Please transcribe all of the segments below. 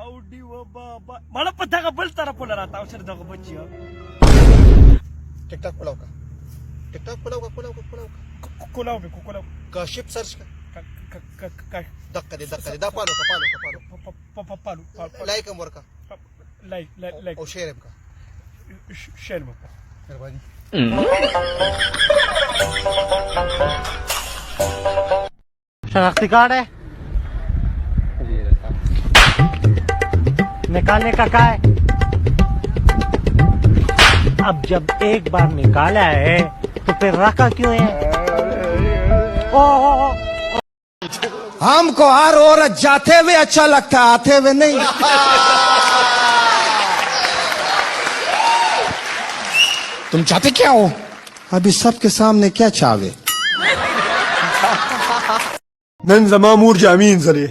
اوډي و بابا مړه په دغه بل طرف ولراته او سره دغه بچي ټیک ټاک کولاو کا کولاو به کولاو کاشف سرچ کا دقه دې دا پالو لایک هم ورکا لایک او شیر هم کا شیر مو مهرباني शनाख्ती कार्ड है निकालने का क्या है? अब जब एक बार निकाला है तो फिर रखा क्यों है? ओ हमको हर औरत जाते हुए अच्छा लगता है, आते हुए नहीं। तुम चाहते क्या हो? अभी सबके सामने क्या चाहे? نن زما مور جامې انځلې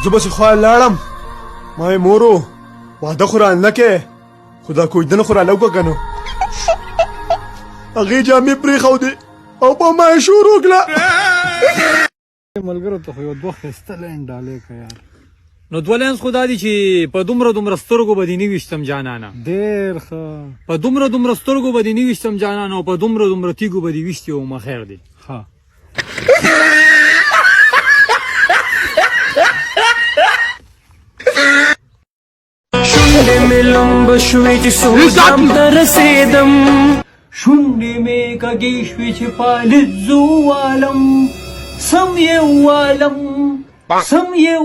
زه بسې خوا لاړم ما یې مورو واده خو رانه کې خو دا کوژدنه خو راله وکړه که نه هغې جامې پرېښودې او په ما یې شروع کړه ملګرو ته خو یو دوه ښایسته لین ډالۍ که یار نو دوه لینس خو دا دي چې په دومره سترګو به دې نه ویشتم جانانه ډېر ښه په دومره سترګو به دې نه ویشتم جانانه او په دومره تیږو به دې ویشتې ومه خیر دی ښه شونډې مې لمبه شوې چې سوزام ته رسېدم شونډې مې کږې شوې چې پالت زه ووالم سم یې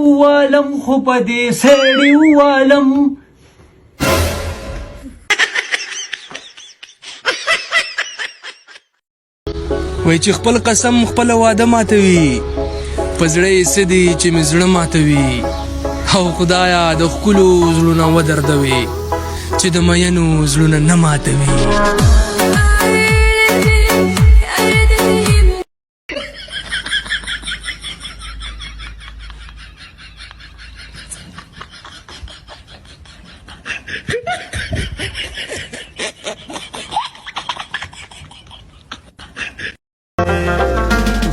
ووالم خو په دې سړې ووالم وای چې خپل قسم خپل واده ماتوي په زړه یې څه دي چې مې زړه ماتوي او خدایا د ښکلو زړونه ودردوي چې د مینو زړونه نه ماتوي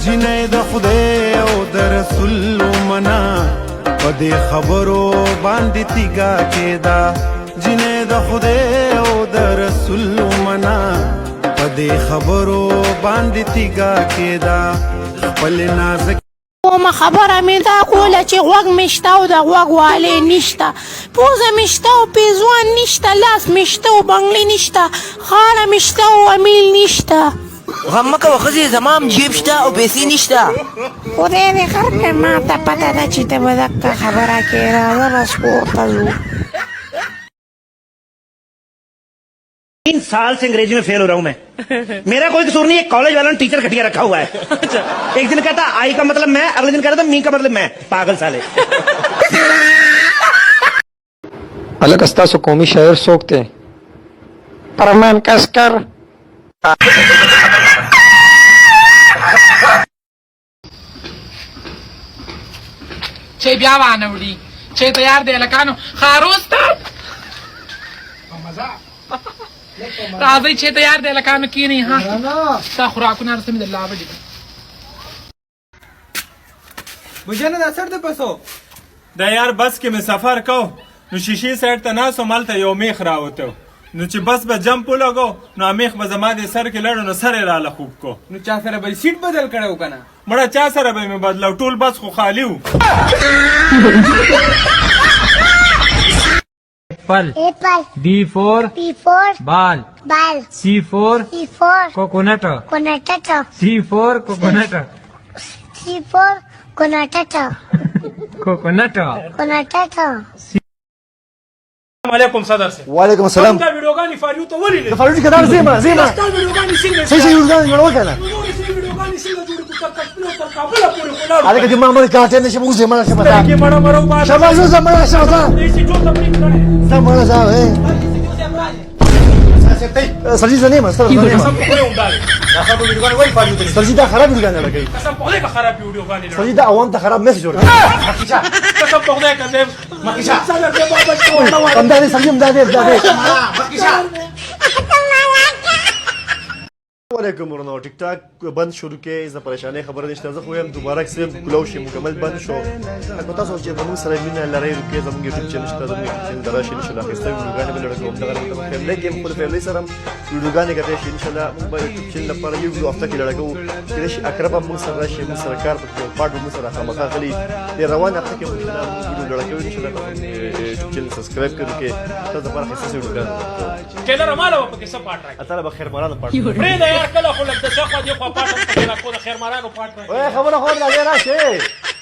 جنې د خدای او د رسول منا په دې خبرو باندې تیګا کېدا جنې د خدای او د رسول منا په دې خبرو باندې تیګا کېدا خپل نازک کومه خبره مې دا کوله چې غوږ مې شته او د غوږ والې نشته پوزه مې شته او پیزوان نشته لاس مې شته او بنګلې نشته خاړه مې شته او امیل نشته غم مه کوه ښځې زما هم جیب شته او پیسې نشته خدای دې خیر کړي ما ته پته ده چې ته به دغه خبره کې راځه بس کور ته ځو 3 साल से अंग्रेजी में फेल हो रहा हूँ मैं मेरा कोई कसूर नहीं है कॉलेज वालों ने टीचर घटिया रखा हुआ है एक दिन कहता आई का मतलब मैं अगले दिन कहता मी का मतलब मैं पागल साले अलग अस्ता सो कौमी शायर सोखते परमान कसकर چې بیا وانه وړي چې تیار دی لکانو خاروز ته راځئ چې تیار دی لکانو کینی ها ستا خوراکونه رسمې د الله وډي مجھے دا سر ته پسو دا یار بس کې مې سفر کو نو شیشې سایډ ته ناسو مالته یو میخ راوته نو چې بس به جمپ ولګو نو میخ به زما د سر کې لړو نو سر یې راله خوب کو نو چا سره به سیټ بدل کړو کنه مړه چا سره به مې بدلو ټول بس خو خالی وو Apple. B for ball. C for coconut. C for coconut. वालेकुम सदर से वालेकुम السلام دا ویډیوګانی فاریو ته ولې د فاروق کدار زیما دا ویډیوګانی څنګه صحیح ویډیوګانی غواړو کنه ویډیوګانی څنګه جوړ کړو تر کابل پورې خلاص عليك دي ما عمرك كانت نشي مو زي ما کې مړه مړه با شباب زما شباب دې جو تبلیغ کړي زما زما سرجي زنيمه قسم په خوري ونداله دا خبره ویډیوګانی وای فاریو ته سرجي دا خراب ویډیوګانی لګي قسم په خوري خراب ویډیوګانی سرجي دا عوام ته خراب میسج ورکړي قسم په خدای کذب مخیشا سره دې بابا امدادي سرجي امدادي علیکم ورنو ټیک ټاک بند شروع کې زه پریشانې خبره نشته زه خو یم دوباره کسیم کلو شي مکمل بند شو اګه تاسو چې موږ سره مینه لرئ روکې زموږ یوټیوب چینل شته زموږ یوټیوب چینل دراشي ان شاء الله خسته ویډیوګانې بل ډول کوم دغه فیملی کې خپل فیملی سره ویډیوګانې کوي شي ان شاء الله موږ یوټیوب چینل لپاره یو ویډیو هفته کې لړګو چې شي اقرب موږ سره راشي موږ سره کار په پاټو موږ سره خامخا غلي د روان هفته کې موږ ویډیو لړګو ان شاء الله یوټیوب چینل سبسکرایب کړئ کې تاسو لپاره خسته ویډیوګانې ټیلر مالو په کې څه پاټ راځي اتاله به خیر مرانه پاټو پرې دا یار کله خو لږ د څه خو دی خو پاټ په کې را کو د خیر مارانو پاټ وای خبره خو نه راځي